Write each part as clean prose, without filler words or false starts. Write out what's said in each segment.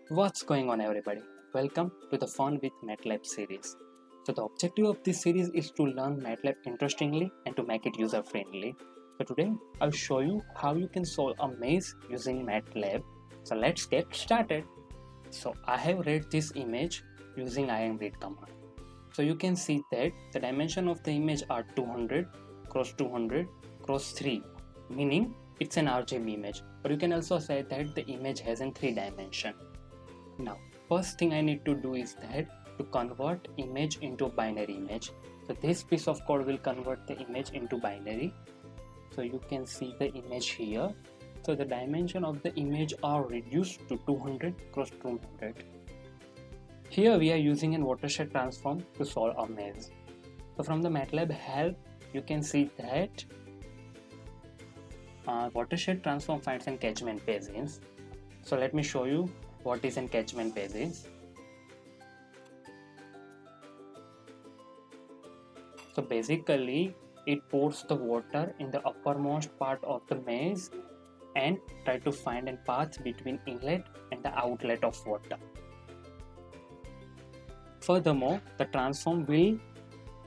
What's going on, everybody? Welcome to the Fun with MATLAB series. So the objective of this series is to learn MATLAB interestingly and to make it user friendly. So today I'll show you how you can solve a maze using MATLAB. So let's get started. So I have read this image using imread command. So you can see that the dimension of the image are 200 cross 200 cross 3, meaning it's an RGB image, or you can also say that the image has a 3 dimension. Now, first thing I need to do is that to convert image into binary image. So this piece of code will convert the image into binary. So you can see the image here. So the dimension of the image are reduced to 200 cross 200. Here we are using a watershed transform to solve a maze. So from the MATLAB help, you can see that watershed transform finds an catchment basins. So let me show you what is an catchment basins. So basically it pours the water in the uppermost part of the maze and try to find a path between inlet and the outlet of water. Furthermore, the transform will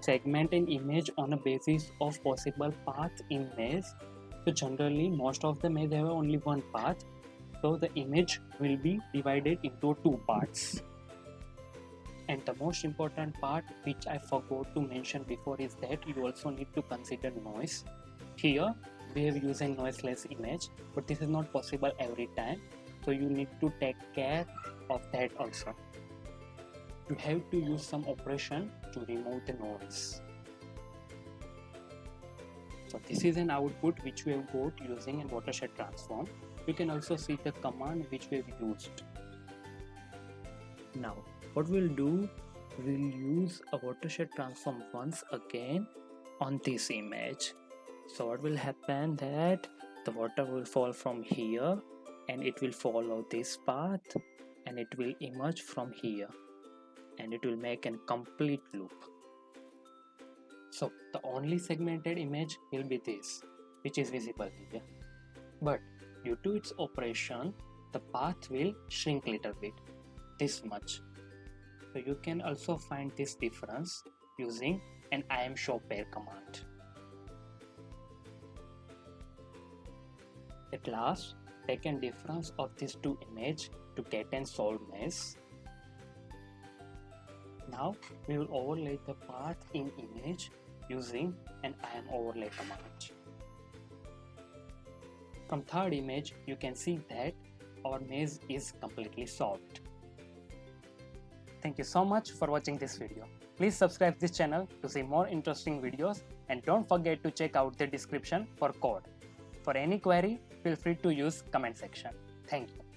segment an image on a basis of possible paths in maze. So generally most of the maze have only one path, so the image will be divided into two parts. And the most important part which I forgot to mention before is that you also need to consider noise. Here we have used a noiseless image, but this is not possible every time, so you need to take care of that also. You have to use some operation to remove the noise. So this is an output which we have got using a watershed transform. You can also see the command which we have used. Now what we'll do, we'll use a watershed transform once again on this image. So what will happen that the water will fall from here and it will follow this path and it will emerge from here and it will make a complete loop. So the only segmented image will be this, which is visible here, but due to its operation the path will shrink little bit, this much. So you can also find this difference using an imshowPair command. At last, take a difference of these two images to get an solved maze. Now we will overlay the path in image using an imoverlay command. From third image, you can see that our maze is completely solved. Thank you so much for watching this video. Please subscribe this channel to see more interesting videos and don't forget to check out the description for code. For any query, feel free to use comment section. Thank you.